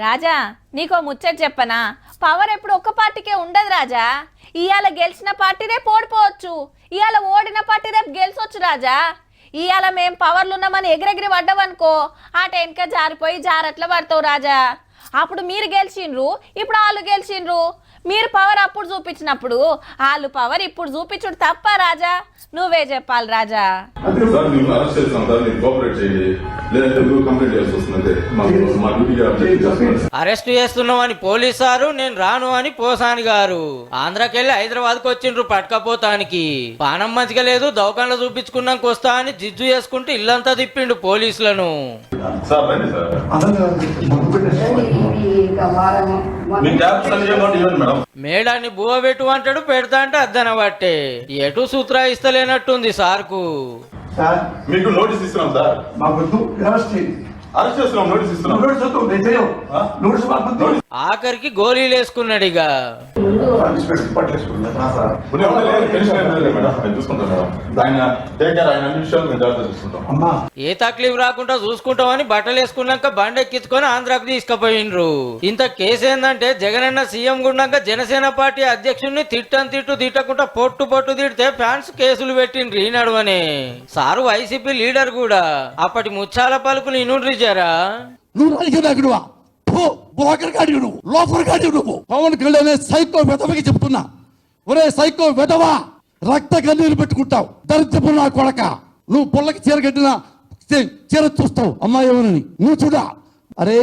రాజా నీకో ముచ్చట చెప్పనా, పవర్ ఎప్పుడు ఒక్క పార్టీకే ఉండదు రాజా. ఇవాళ గెలిచిన పార్టీ రేపు ఓడిపోవచ్చు, ఇవాళ ఓడిన పార్టీ రేపు గెలిచొచ్చు రాజా. ఇవాళ మేం పవర్లు ఉన్నామని ఎగిరెగిరి పడ్డావనుకో ఆ టెన్క జారిపోయి జారట్లా పడతావు రాజా. అప్పుడు మీరు గెలిచిండ్రు, ఇప్పుడు వాళ్ళు గెలిచిండ్రు. మీరు పవర్ అప్పుడు చూపించినప్పుడు వాళ్ళు పవర్ ఇప్పుడు చూపించుడు తప్ప రాజా? నువ్వే చెప్పాలి రాజా. అరెస్ట్ చేస్తున్నామని పోలీసు సారు, నేను రాను అని పోసాని గారు ఆంధ్రాకెళ్ళి హైదరాబాద్ కు వచ్చిండ్రు పట్టకపోతానికి. పానం మంచిగా లేదు, దవాఖానలో చూపించుకున్నాక వస్తా అని జిజ్జు చేసుకుంటూ ఇల్లంతా తిప్పిండు పోలీసులను. మేడాన్ని బువ పెట్టు అంటాడు, పెడతా అంటే అద్దన బట్టే ఎటు సూత్రా ఇస్తలేనట్టుంది సార్కు. మీకు నోటీస్ ఇస్తున్నాం సార్, అరెస్ట్ చేస్తున్నాం, నోటీస్ ఇస్తున్నాం. ఆఖరికి గోళీలు వేసుకున్నాడు. ఇక ఏ తక్లీఫ్ రాకుండా చూసుకుంటామని బట్టలు వేసుకున్నాక బండి ఎక్కించుకొని ఆంధ్రాకు తీసుకుపోయిండ్రు. ఇంత కేసు ఏందంటే జగనన్న సీఎం గున్నాక జనసేన పార్టీ అధ్యక్షుడిని తిట్టకుండా పొట్టు తిడితే ఫ్యాన్స్ కేసులు పెట్టిండ్రు ఈ నడువనే. సారు వైసీపీ లీడర్ కూడా అప్పటి ముచ్చాల పలుకులు ఇనుండ్రిజారా. నువ్వు రాజకీయ నాయకుడువా, బ్రోకర్ గాడి నువ్వు, లోఫర్ గాడి నువ్వు. పవన్ కళ్యాణ్ సైకో వెధవకి చెప్తున్నా, ఒరే సైకో వెధవా, రక్త కన్నీరు పెట్టుకుంటావు దరిద్రపు నా కొడక. నువ్వు పొల్లకి చీర కట్టిన చీర చూస్తావు అమ్మాయి ఏమని నువ్వు చూడా. అరే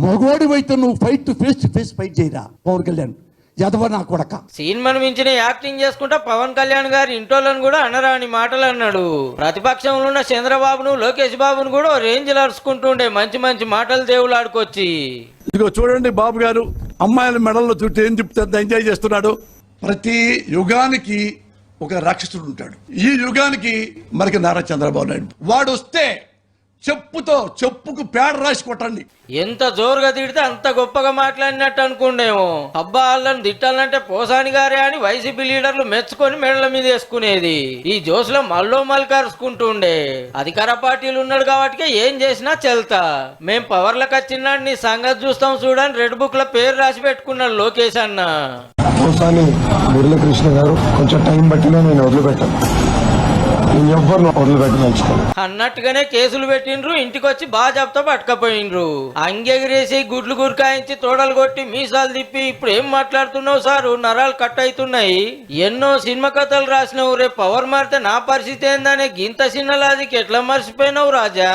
మగోడి అయితే నువ్వు ఫేస్ టు ఫేస్ ఫైట్ చేయరా పవన్ కళ్యాణ్ యాదవ నా కొడక. సినిమాను మించిన యాక్టింగ్ చేసుకుంటా పవన్ కళ్యాణ్ గారి ఇంటోళ్ళను కూడా అనరాని మాటలు అన్నాడు. ప్రతిపక్షంలో ఉన్న చంద్రబాబును లోకేష్ బాబును కూడా రేంజ్ అరుచుకుంటుండే మంచి మంచి మాటలు దేవుళ్ళు ఆడుకొచ్చి. ఇదిగో చూడండి బాబు గారు అమ్మాయిల మెడల్లో చుట్టూ ఏం చెప్తే ఎంజాయ్ చేస్తున్నాడు. ప్రతి యుగానికి ఒక రాక్షసుడు ఉంటాడు. ఈ యుగానికి మనకి నారా చంద్రబాబు నాయుడు. వాడు వస్తే చెప్పుకు పేడ రాసి కొట్టండి. ఎంత జోరుగా తిడితే అంత గొప్పగా మాట్లాడినట్టు అనుకుండేమో. అబ్బా వాళ్ళని తిట్టాలంటే పోసాని గారే అని వైసీపీ లీడర్లు మెచ్చుకొని మెడల మీద వేసుకునేది. ఈ జోసులో మల్కరుచుకుంటుండే. అధికార పార్టీలు ఉన్నాడు కాబట్టి ఏం చేసినా చెల్తా. మేం పవర్లకు వచ్చినాడు నీ సంగతి చూస్తాం చూడని రెడ్ బుక్ లో పేరు రాసి పెట్టుకున్నాడు లోకేష్ అన్న. పోసాని మురళీకృష్ణ గారు కొంచెం టైం బట్టినా నేను వదిలిపెట్టాను, అన్నట్టుగానే కేసులు పెట్టిండ్రు. ఇంటికి వచ్చి బాజాబ్తో పట్టుకపోయిండ్రు. అంగెగిరేసి గుడ్లు గురికాయించి తోడలు కొట్టి మీసాలు తిప్పి ఇప్పుడు ఏం మాట్లాడుతున్నావు సారు, నరాలు కట్ అవుతున్నాయి. ఎన్నో సినిమా కథలు రాసినావు, రేపు పవర్ మారితే నా పరిస్థితి ఏందనే గింత చిన్న లాజిక్ ఎట్లా మర్చిపోయినావు రాజా?